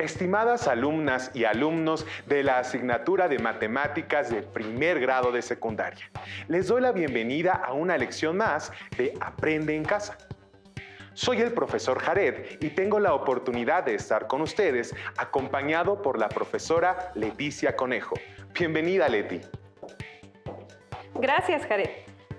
Estimadas alumnas y alumnos de la asignatura de Matemáticas de primer grado de secundaria, les doy la bienvenida a una lección más de Aprende en Casa. Soy el profesor Jared y tengo la oportunidad de estar con ustedes acompañado por la profesora Leticia Conejo. Bienvenida, Leti. Gracias, Jared.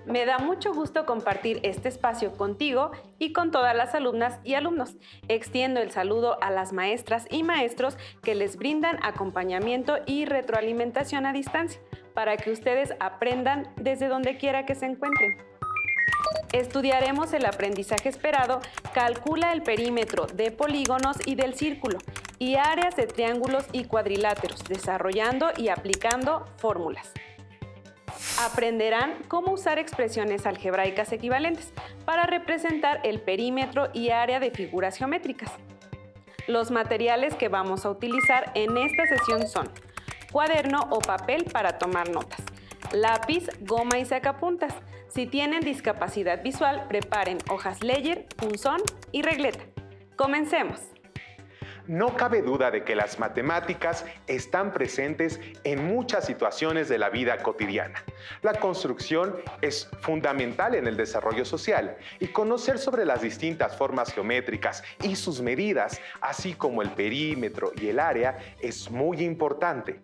Me da mucho gusto compartir este espacio contigo y con todas las alumnas y alumnos. Extiendo el saludo a las maestras y maestros que les brindan acompañamiento y retroalimentación a distancia para que ustedes aprendan desde donde quiera que se encuentren. Estudiaremos el aprendizaje esperado, calcula el perímetro de polígonos y del círculo y áreas de triángulos y cuadriláteros, desarrollando y aplicando fórmulas. Aprenderán cómo usar expresiones algebraicas equivalentes para representar el perímetro y área de figuras geométricas. Los materiales que vamos a utilizar en esta sesión son cuaderno o papel para tomar notas, lápiz, goma y sacapuntas. Si tienen discapacidad visual, preparen hojas Ledger, punzón y regleta. ¡Comencemos! No cabe duda de que las matemáticas están presentes en muchas situaciones de la vida cotidiana. La construcción es fundamental en el desarrollo social y conocer sobre las distintas formas geométricas y sus medidas, así como el perímetro y el área, es muy importante.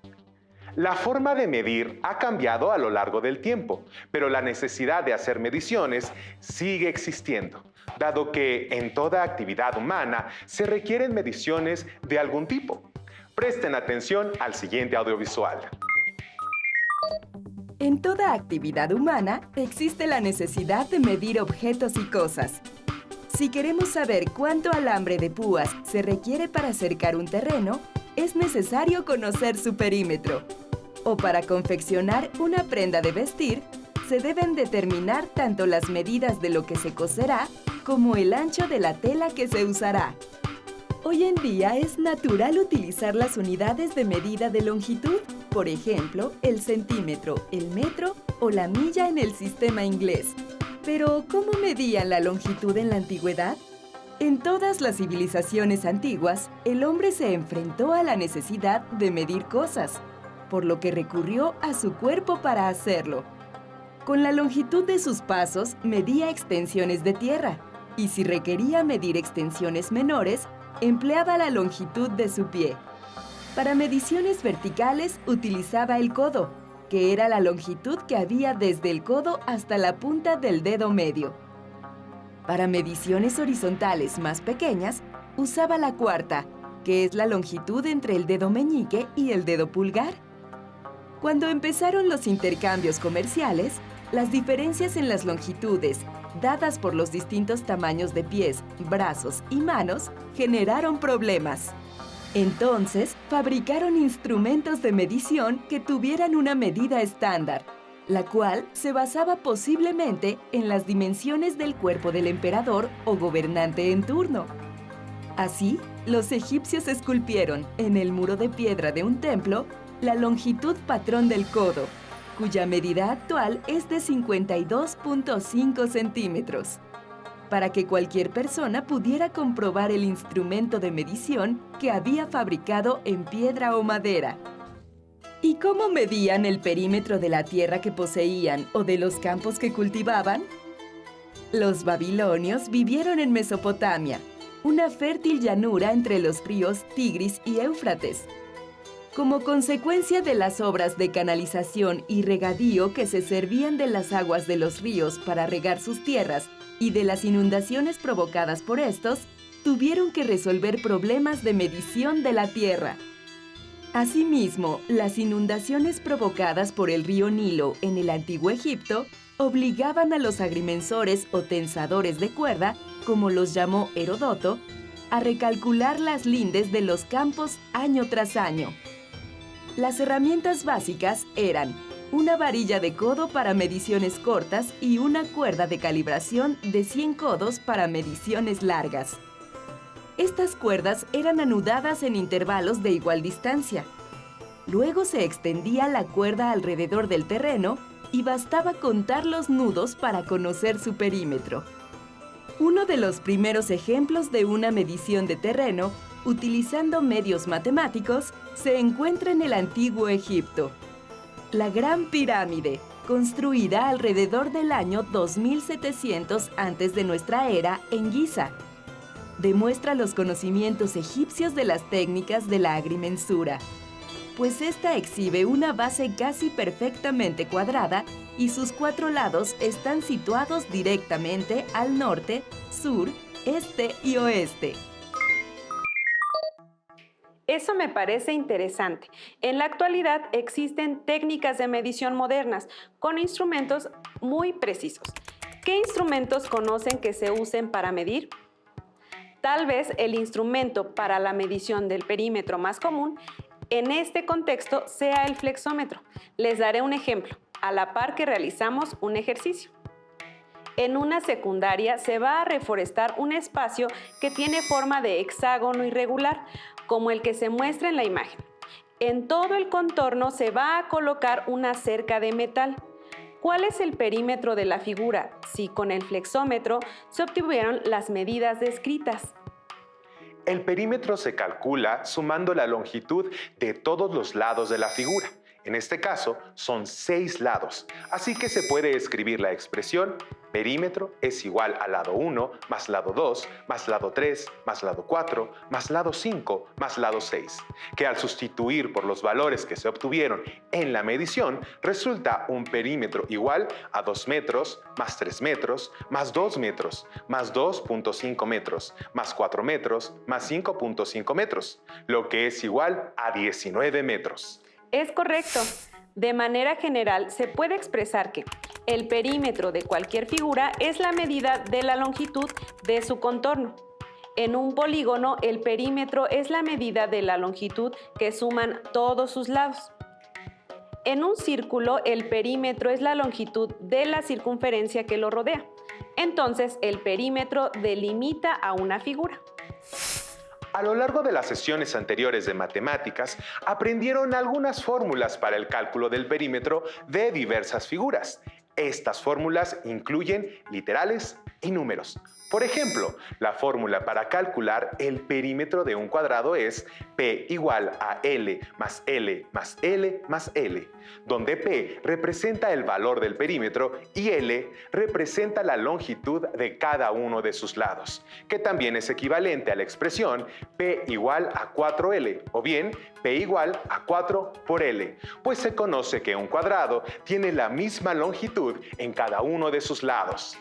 La forma de medir ha cambiado a lo largo del tiempo, pero la necesidad de hacer mediciones sigue existiendo, dado que en toda actividad humana se requieren mediciones de algún tipo. Presten atención al siguiente audiovisual. En toda actividad humana existe la necesidad de medir objetos y cosas. Si queremos saber cuánto alambre de púas se requiere para cercar un terreno, es necesario conocer su perímetro. O para confeccionar una prenda de vestir, se deben determinar tanto las medidas de lo que se coserá como el ancho de la tela que se usará. Hoy en día es natural utilizar las unidades de medida de longitud, por ejemplo, el centímetro, el metro o la milla en el sistema inglés. Pero, ¿cómo medían la longitud en la antigüedad? En todas las civilizaciones antiguas, el hombre se enfrentó a la necesidad de medir cosas, por lo que recurrió a su cuerpo para hacerlo. Con la longitud de sus pasos, medía extensiones de tierra, y si requería medir extensiones menores, empleaba la longitud de su pie. Para mediciones verticales, utilizaba el codo, que era la longitud que había desde el codo hasta la punta del dedo medio. Para mediciones horizontales más pequeñas, usaba la cuarta, que es la longitud entre el dedo meñique y el dedo pulgar. Cuando empezaron los intercambios comerciales, las diferencias en las longitudes, dadas por los distintos tamaños de pies, brazos y manos, generaron problemas. Entonces, fabricaron instrumentos de medición que tuvieran una medida estándar, la cual se basaba posiblemente en las dimensiones del cuerpo del emperador o gobernante en turno. Así, los egipcios esculpieron, en el muro de piedra de un templo, la longitud patrón del codo, cuya medida actual es de 52.5 centímetros, para que cualquier persona pudiera comprobar el instrumento de medición que había fabricado en piedra o madera. ¿Y cómo medían el perímetro de la tierra que poseían o de los campos que cultivaban? Los babilonios vivieron en Mesopotamia, una fértil llanura entre los ríos Tigris y Éufrates. Como consecuencia de las obras de canalización y regadío que se servían de las aguas de los ríos para regar sus tierras y de las inundaciones provocadas por estos, tuvieron que resolver problemas de medición de la tierra. Asimismo, las inundaciones provocadas por el río Nilo en el antiguo Egipto obligaban a los agrimensores o tensadores de cuerda, como los llamó Heródoto, a recalcular las lindes de los campos año tras año. Las herramientas básicas eran una varilla de codo para mediciones cortas y una cuerda de calibración de 100 codos para mediciones largas. Estas cuerdas eran anudadas en intervalos de igual distancia. Luego se extendía la cuerda alrededor del terreno y bastaba contar los nudos para conocer su perímetro. Uno de los primeros ejemplos de una medición de terreno utilizando medios matemáticos, se encuentra en el antiguo Egipto. La Gran Pirámide, construida alrededor del año 2700 antes de nuestra era en Giza, demuestra los conocimientos egipcios de las técnicas de la agrimensura, pues esta exhibe una base casi perfectamente cuadrada y sus 4 lados están situados directamente al norte, sur, este y oeste. Eso me parece interesante. En la actualidad existen técnicas de medición modernas con instrumentos muy precisos. ¿Qué instrumentos conocen que se usen para medir? Tal vez el instrumento para la medición del perímetro más común en este contexto sea el flexómetro. Les daré un ejemplo, a la par que realizamos un ejercicio. En una secundaria se va a reforestar un espacio que tiene forma de hexágono irregular, como el que se muestra en la imagen. En todo el contorno se va a colocar una cerca de metal. ¿Cuál es el perímetro de la figura si con el flexómetro se obtuvieron las medidas descritas? El perímetro se calcula sumando la longitud de todos los lados de la figura. En este caso, son 6 lados, así que se puede escribir la expresión perímetro es igual a lado 1 más lado 2 más lado 3 más lado 4 más lado 5 más lado 6, que al sustituir por los valores que se obtuvieron en la medición, resulta un perímetro igual a 2 metros más 3 metros más 2 metros más 2.5 metros más 4 metros más 5.5 metros, lo que es igual a 19 metros. Es correcto. De manera general, se puede expresar que el perímetro de cualquier figura es la medida de la longitud de su contorno. En un polígono, el perímetro es la medida de la longitud que suman todos sus lados. En un círculo, el perímetro es la longitud de la circunferencia que lo rodea. Entonces, el perímetro delimita a una figura. A lo largo de las sesiones anteriores de matemáticas, aprendieron algunas fórmulas para el cálculo del perímetro de diversas figuras. Estas fórmulas incluyen literales y números. Por ejemplo, la fórmula para calcular el perímetro de un cuadrado es P igual a L más L más L más L, donde P representa el valor del perímetro y L representa la longitud de cada uno de sus lados, que también es equivalente a la expresión P igual a 4L, o bien P igual a 4 por L, pues se conoce que un cuadrado tiene la misma longitud en cada uno de sus lados.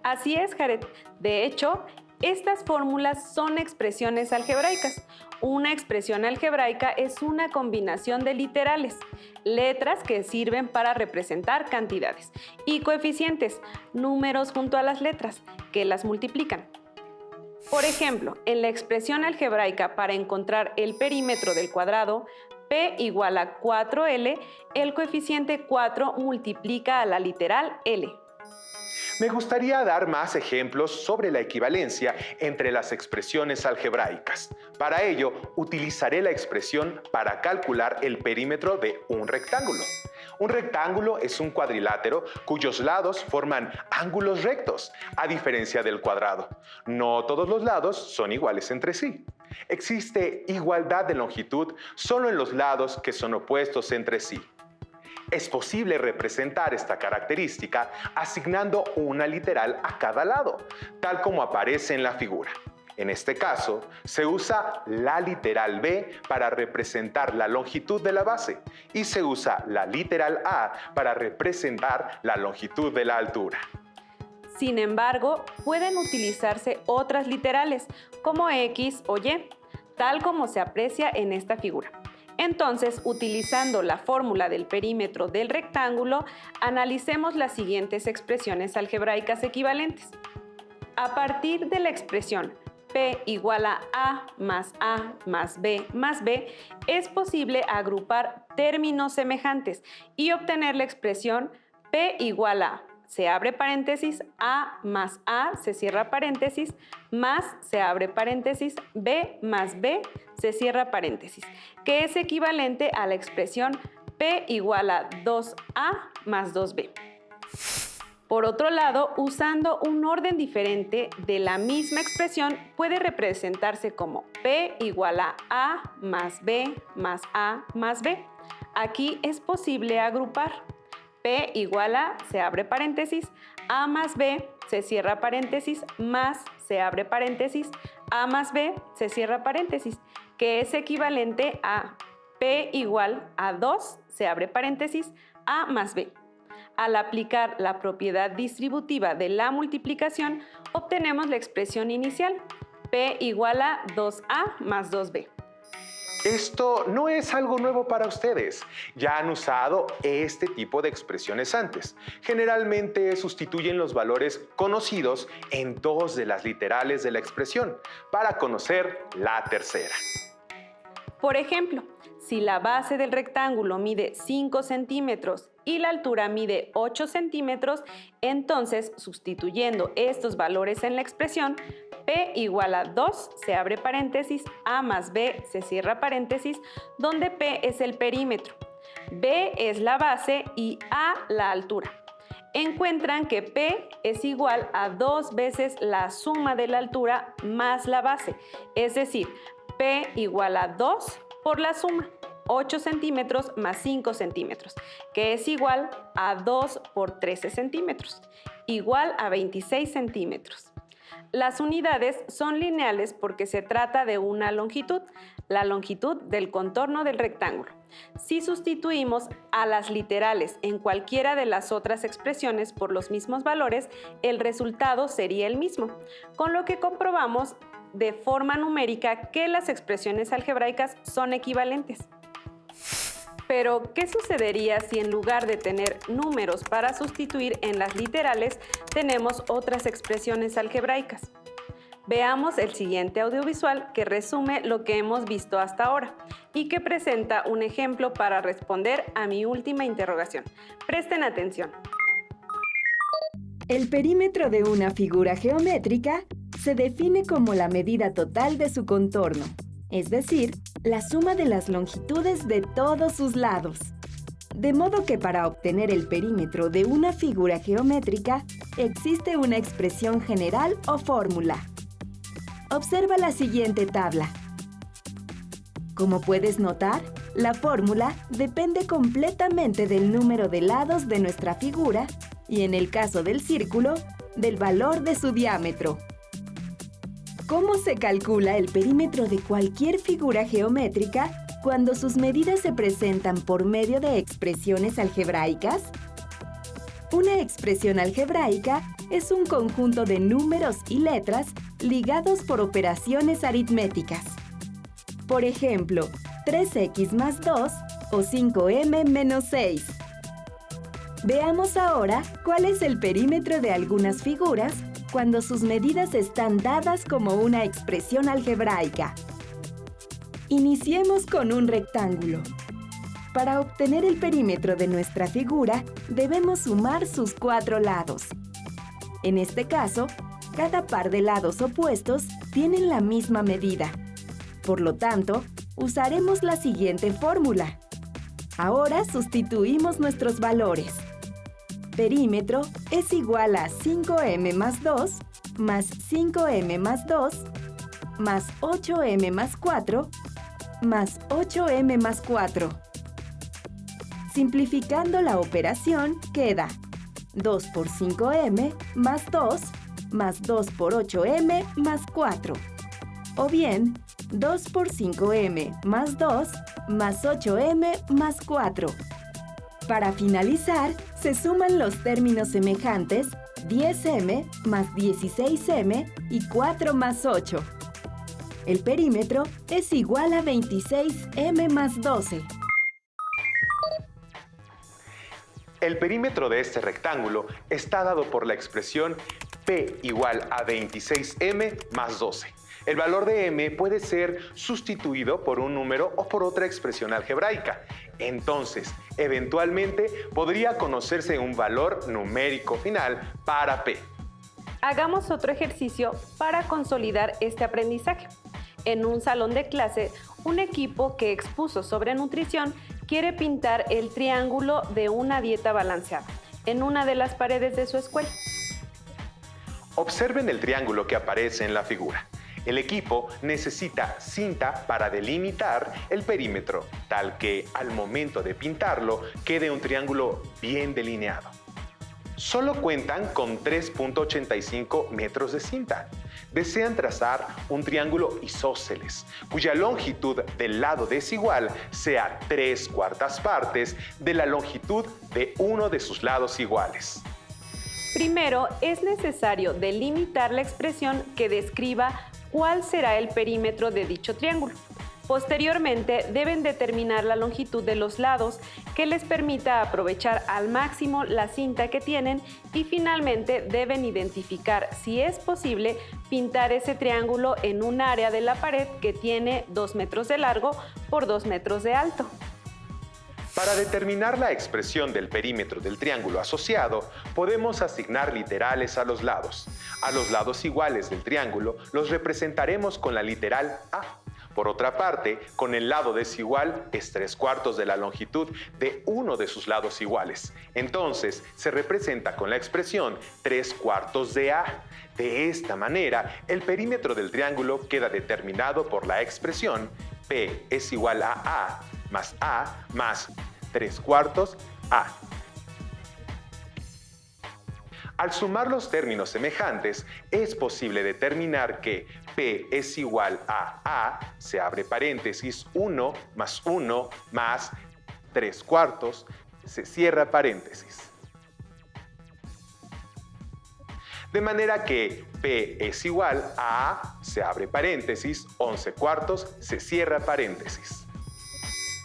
Así es, Jared. De hecho, estas fórmulas son expresiones algebraicas. Una expresión algebraica es una combinación de literales, letras que sirven para representar cantidades, y coeficientes, números junto a las letras, que las multiplican. Por ejemplo, en la expresión algebraica para encontrar el perímetro del cuadrado, P igual a 4L, el coeficiente 4 multiplica a la literal L. Me gustaría dar más ejemplos sobre la equivalencia entre las expresiones algebraicas. Para ello, utilizaré la expresión para calcular el perímetro de un rectángulo. Un rectángulo es un cuadrilátero cuyos lados forman ángulos rectos, a diferencia del cuadrado. No todos los lados son iguales entre sí. Existe igualdad de longitud solo en los lados que son opuestos entre sí. Es posible representar esta característica asignando una literal a cada lado, tal como aparece en la figura. En este caso, se usa la literal B para representar la longitud de la base y se usa la literal A para representar la longitud de la altura. Sin embargo, pueden utilizarse otras literales, como X o Y, tal como se aprecia en esta figura. Entonces, utilizando la fórmula del perímetro del rectángulo, analicemos las siguientes expresiones algebraicas equivalentes. A partir de la expresión P igual a A más B, es posible agrupar términos semejantes y obtener la expresión P igual a, se abre paréntesis, A más A, se cierra paréntesis, más, se abre paréntesis, B más B, se cierra paréntesis, que es equivalente a la expresión P igual a 2A más 2B. Por otro lado, usando un orden diferente de la misma expresión, puede representarse como P igual a más B más A más B. Aquí es posible agrupar. P igual a, se abre paréntesis, A más B, se cierra paréntesis, más, se abre paréntesis, A más B, se cierra paréntesis, que es equivalente a P igual a 2, se abre paréntesis, A más B. Al aplicar la propiedad distributiva de la multiplicación, obtenemos la expresión inicial, P igual a 2A más 2B. Esto no es algo nuevo para ustedes. Ya han usado este tipo de expresiones antes. Generalmente sustituyen los valores conocidos en dos de las literales de la expresión para conocer la tercera. Por ejemplo, si la base del rectángulo mide 5 centímetros y la altura mide 8 centímetros, entonces, sustituyendo estos valores en la expresión, P igual a 2, se abre paréntesis, A más B, se cierra paréntesis, donde P es el perímetro, B es la base y A la altura. Encuentran que P es igual a 2 veces la suma de la altura más la base, es decir, P igual a 2 por la suma, 8 centímetros más 5 centímetros, que es igual a 2 por 13 centímetros, igual a 26 centímetros. Las unidades son lineales porque se trata de una longitud, la longitud del contorno del rectángulo. Si sustituimos a las literales en cualquiera de las otras expresiones por los mismos valores, el resultado sería el mismo, con lo que comprobamos de forma numérica que las expresiones algebraicas son equivalentes. Pero, ¿qué sucedería si en lugar de tener números para sustituir en las literales, tenemos otras expresiones algebraicas? Veamos el siguiente audiovisual que resume lo que hemos visto hasta ahora y que presenta un ejemplo para responder a mi última interrogación. Presten atención. El perímetro de una figura geométrica se define como la medida total de su contorno, es decir, la suma de las longitudes de todos sus lados. De modo que para obtener el perímetro de una figura geométrica, existe una expresión general o fórmula. Observa la siguiente tabla. Como puedes notar, la fórmula depende completamente del número de lados de nuestra figura y, en el caso del círculo, del valor de su diámetro. ¿Cómo se calcula el perímetro de cualquier figura geométrica cuando sus medidas se presentan por medio de expresiones algebraicas? Una expresión algebraica es un conjunto de números y letras ligados por operaciones aritméticas. Por ejemplo, 3x más 2 o 5m menos 6. Veamos ahora cuál es el perímetro de algunas figuras cuando sus medidas están dadas como una expresión algebraica. Iniciemos con un rectángulo. Para obtener el perímetro de nuestra figura, debemos sumar sus 4 lados. En este caso, cada par de lados opuestos tienen la misma medida. Por lo tanto, usaremos la siguiente fórmula. Ahora sustituimos nuestros valores. Perímetro es igual a 5m más 2 más 5m más 2 más 8m más 4 más 8m más 4. Simplificando la operación queda 2 por 5m más 2 más 2 por 8m más 4. O bien 2 por 5m más 2 más 8m más 4. Para finalizar, se suman los términos semejantes 10m más 16m y 4 más 8. El perímetro es igual a 26m más 12. El perímetro de este rectángulo está dado por la expresión P igual a 26m más 12. El valor de m puede ser sustituido por un número o por otra expresión algebraica. Entonces, eventualmente podría conocerse un valor numérico final para P. Hagamos otro ejercicio para consolidar este aprendizaje. En un salón de clase, un equipo que expuso sobre nutrición quiere pintar el triángulo de una dieta balanceada. en una de las paredes de su escuela. Observen el triángulo que aparece en la figura. El equipo necesita cinta para delimitar el perímetro, tal que al momento de pintarlo quede un triángulo bien delineado. Solo cuentan con 3.85 metros de cinta. Desean trazar un triángulo isósceles, cuya longitud del lado desigual sea 3/4 partes de la longitud de uno de sus lados iguales. Primero, es necesario delimitar la expresión que describa cuál será el perímetro de dicho triángulo. Posteriormente, deben determinar la longitud de los lados que les permita aprovechar al máximo la cinta que tienen y finalmente deben identificar si es posible pintar ese triángulo en un área de la pared que tiene 2 metros de largo por 2 metros de alto. Para determinar la expresión del perímetro del triángulo asociado, podemos asignar literales a los lados. A los lados iguales del triángulo los representaremos con la literal A. Por otra parte, con el lado desigual es 3/4 de la longitud de uno de sus lados iguales. Entonces, se representa con la expresión 3/4 de A. De esta manera, el perímetro del triángulo queda determinado por la expresión P es igual a más 3/4 A. Al sumar los términos semejantes, es posible determinar que P es igual a A, se abre paréntesis, 1 más 3/4, se cierra paréntesis. De manera que P es igual a, se abre paréntesis, 11/4, se cierra paréntesis.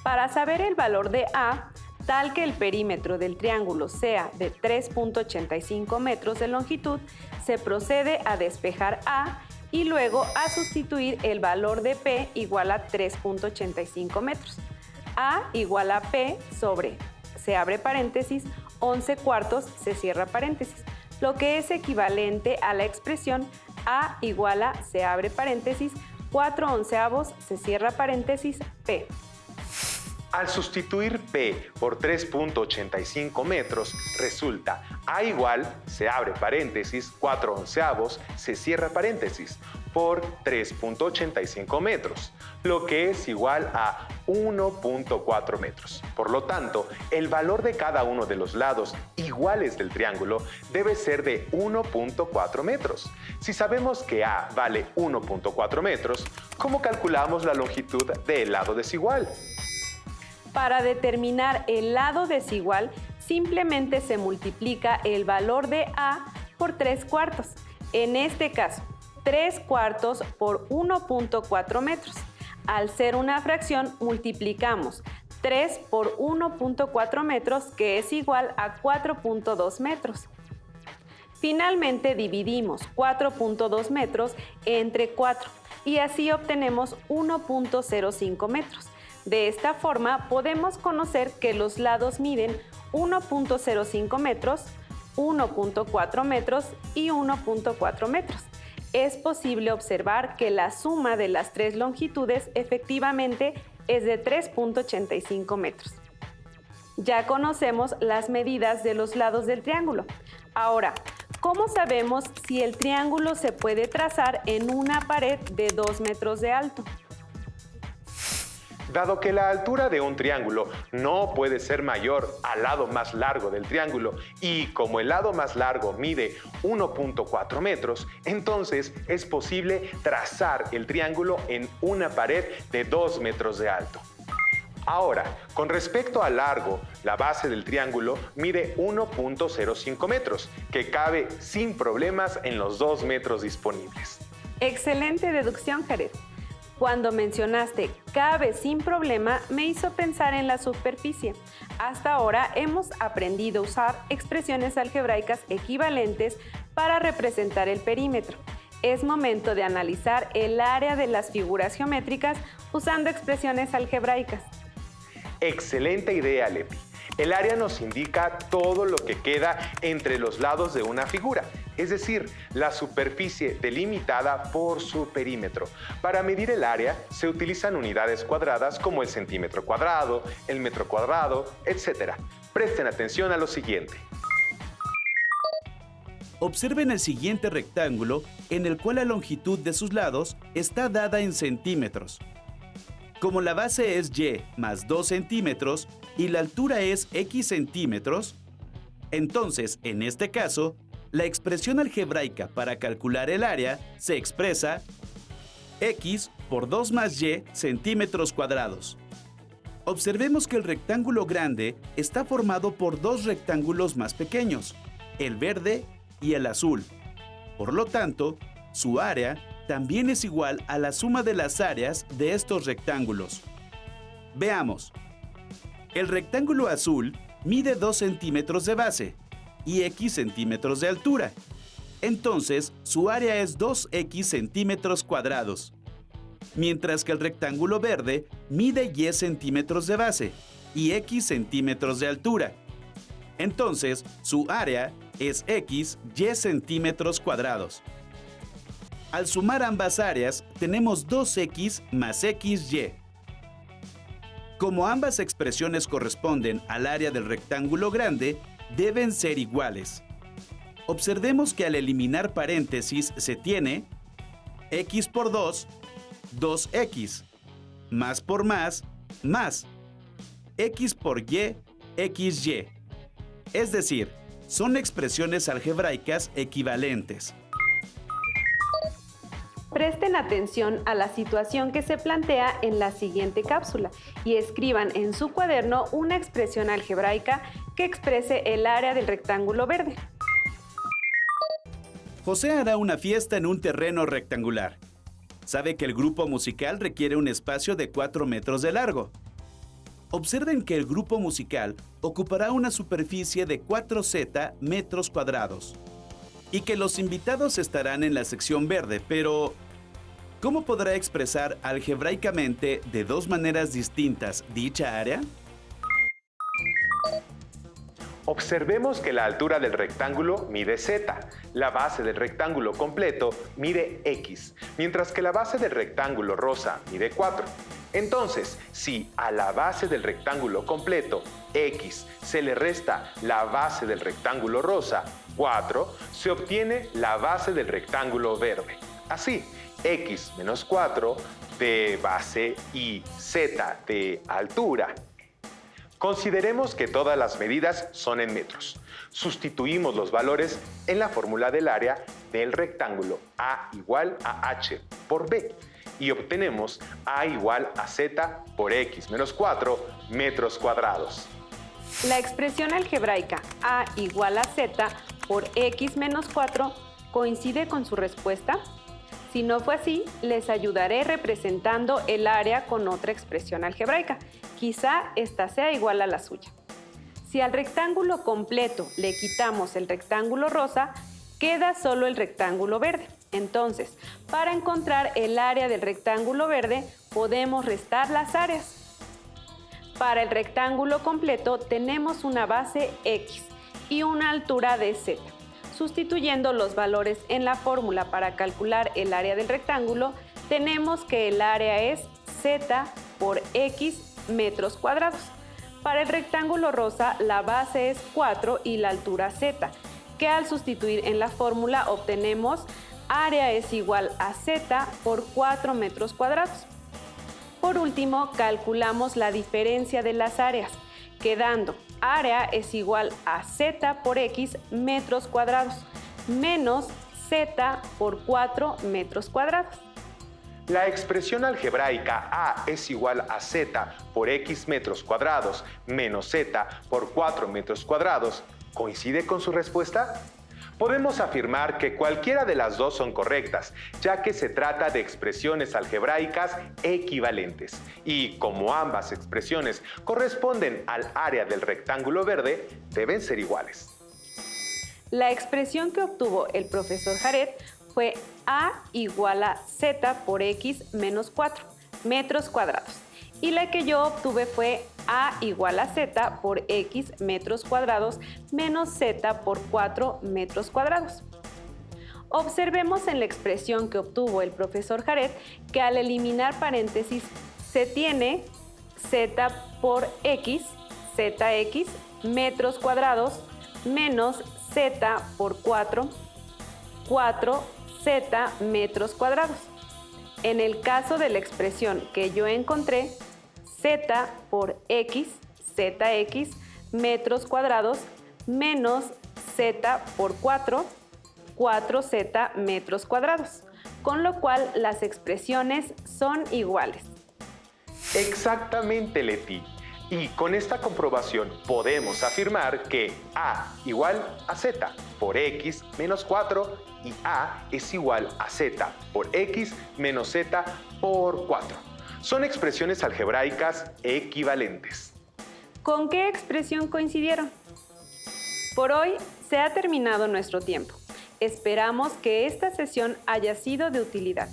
Para saber el valor de A, tal que el perímetro del triángulo sea de 3.85 metros de longitud, se procede a despejar A y luego a sustituir el valor de P igual a 3.85 metros. A igual a P sobre, se abre paréntesis, 11/4, se cierra paréntesis, lo que es equivalente a la expresión A igual a, se abre paréntesis, 4/11, se cierra paréntesis, P. Al sustituir P por 3.85 metros, resulta A igual, se abre paréntesis, 4/11, se cierra paréntesis, por 3.85 metros, lo que es igual a 1.4 metros. Por lo tanto, el valor de cada uno de los lados iguales del triángulo debe ser de 1.4 metros. Si sabemos que A vale 1.4 metros, ¿cómo calculamos la longitud del lado desigual? Para determinar el lado desigual, simplemente se multiplica el valor de A por 3/4. En este caso, 3/4 por 1.4 metros. Al ser una fracción, multiplicamos 3 por 1.4 metros, que es igual a 4.2 metros. Finalmente, dividimos 4.2 metros entre 4 y así obtenemos 1.05 metros. De esta forma, podemos conocer que los lados miden 1.05 metros, 1.4 metros y 1.4 metros. Es posible observar que la suma de las tres longitudes efectivamente es de 3.85 metros. Ya conocemos las medidas de los lados del triángulo. Ahora, ¿cómo sabemos si el triángulo se puede trazar en una pared de 2 metros de alto? Dado que la altura de un triángulo no puede ser mayor al lado más largo del triángulo y como el lado más largo mide 1.4 metros, entonces es posible trazar el triángulo en una pared de 2 metros de alto. Ahora, con respecto al largo, la base del triángulo mide 1.05 metros, que cabe sin problemas en los 2 metros disponibles. Excelente deducción, Jared. Cuando mencionaste cabe sin problema, me hizo pensar en la superficie. Hasta ahora hemos aprendido a usar expresiones algebraicas equivalentes para representar el perímetro. Es momento de analizar el área de las figuras geométricas usando expresiones algebraicas. Excelente idea, Lepi. El área nos indica todo lo que queda entre los lados de una figura, es decir, la superficie delimitada por su perímetro. Para medir el área se utilizan unidades cuadradas como el centímetro cuadrado, el metro cuadrado, etc. Presten atención a lo siguiente. Observen el siguiente rectángulo en el cual la longitud de sus lados está dada en centímetros. Como la base es y más 2 centímetros y la altura es x centímetros, entonces, en este caso, la expresión algebraica para calcular el área se expresa x por 2 más y centímetros cuadrados. Observemos que el rectángulo grande está formado por dos rectángulos más pequeños, el verde y el azul. Por lo tanto, su área también es igual a la suma de las áreas de estos rectángulos. Veamos. El rectángulo azul mide 2 centímetros de base y x centímetros de altura. Entonces, su área es 2x centímetros cuadrados. Mientras que el rectángulo verde mide y centímetros de base y x centímetros de altura. Entonces, su área es x y centímetros cuadrados. Al sumar ambas áreas, tenemos 2x más xy. Como ambas expresiones corresponden al área del rectángulo grande, deben ser iguales. Observemos que al eliminar paréntesis se tiene x por 2, 2x, más por más, x por y, xy. Es decir, son expresiones algebraicas equivalentes. Presten atención a la situación que se plantea en la siguiente cápsula y escriban en su cuaderno una expresión algebraica que exprese el área del rectángulo verde. José hará una fiesta en un terreno rectangular. Sabe que el grupo musical requiere un espacio de 4 metros de largo. Observen que el grupo musical ocupará una superficie de 4z metros cuadrados y que los invitados estarán en la sección verde, pero ¿cómo podrá expresar algebraicamente de dos maneras distintas dicha área? Observemos que la altura del rectángulo mide z, la base del rectángulo completo mide x, mientras que la base del rectángulo rosa mide 4. Entonces, si a la base del rectángulo completo, x, se le resta la base del rectángulo rosa, 4, se obtiene la base del rectángulo verde. Así, x menos 4 de base y z de altura. Consideremos que todas las medidas son en metros. Sustituimos los valores en la fórmula del área del rectángulo A igual a h por b y obtenemos A igual a z por x menos 4 metros cuadrados. La expresión algebraica A igual a z por x menos 4 coincide con su respuesta. Si no fue así, les ayudaré representando el área con otra expresión algebraica. Quizá esta sea igual a la suya. Si al rectángulo completo le quitamos el rectángulo rosa, queda solo el rectángulo verde. Entonces, para encontrar el área del rectángulo verde, podemos restar las áreas. Para el rectángulo completo tenemos una base x y una altura de z. Sustituyendo los valores en la fórmula para calcular el área del rectángulo, tenemos que el área es z por x metros cuadrados. Para el rectángulo rosa, la base es 4 y la altura z, que al sustituir en la fórmula obtenemos área es igual a z por 4 metros cuadrados. Por último, calculamos la diferencia de las áreas, quedando área es igual a z por x metros cuadrados menos z por 4 metros cuadrados. La expresión algebraica A es igual a z por x metros cuadrados menos z por 4 metros cuadrados ¿coincide con su respuesta? Podemos afirmar que cualquiera de las dos son correctas, ya que se trata de expresiones algebraicas equivalentes. Y como ambas expresiones corresponden al área del rectángulo verde, deben ser iguales. La expresión que obtuvo el profesor Jared fue A igual a z por x menos 4 metros cuadrados. Y la que yo obtuve fue A igual a z por x metros cuadrados menos z por 4 metros cuadrados. Observemos en la expresión que obtuvo el profesor Jared que al eliminar paréntesis se tiene z por x, zx metros cuadrados menos z por 4 4z metros cuadrados. En el caso de la expresión que yo encontré, z por x, zx metros cuadrados menos z por 4, 4z metros cuadrados, con lo cual las expresiones son iguales. Exactamente, Leti. Y con esta comprobación podemos afirmar que A igual a Z por X menos 4 y A es igual a Z por X menos Z por 4. Son expresiones algebraicas equivalentes. ¿Con qué expresión coincidieron? Por hoy se ha terminado nuestro tiempo. Esperamos que esta sesión haya sido de utilidad.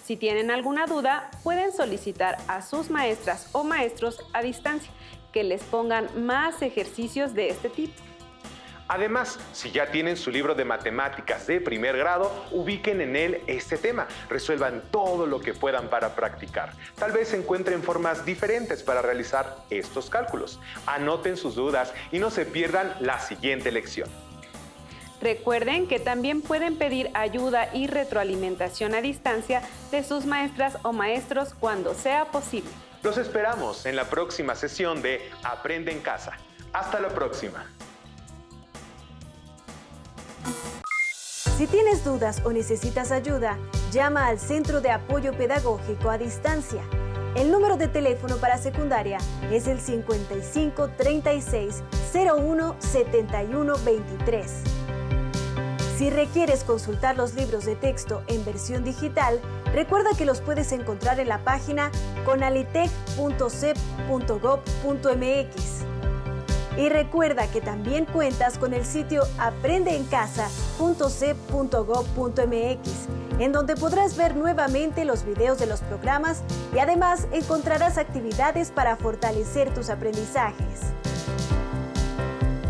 Si tienen alguna duda, pueden solicitar a sus maestras o maestros a distancia que les pongan más ejercicios de este tipo. Además, si ya tienen su libro de matemáticas de primer grado, ubiquen en él este tema. Resuelvan todo lo que puedan para practicar. Tal vez encuentren formas diferentes para realizar estos cálculos. Anoten sus dudas y no se pierdan la siguiente lección. Recuerden que también pueden pedir ayuda y retroalimentación a distancia de sus maestras o maestros cuando sea posible. Los esperamos en la próxima sesión de Aprende en Casa. Hasta la próxima. Si tienes dudas o necesitas ayuda, llama al Centro de Apoyo Pedagógico a Distancia. El número de teléfono para secundaria es el 55 36 01 71 23. Si requieres consultar los libros de texto en versión digital, recuerda que los puedes encontrar en la página conalitec.cep.gov.mx. Y recuerda que también cuentas con el sitio aprendeencasa.cep.gov.mx, en donde podrás ver nuevamente los videos de los programas y además encontrarás actividades para fortalecer tus aprendizajes.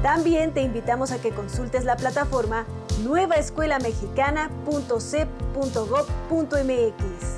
También te invitamos a que consultes la plataforma nuevaescuelamexicana.cep.gov.mx.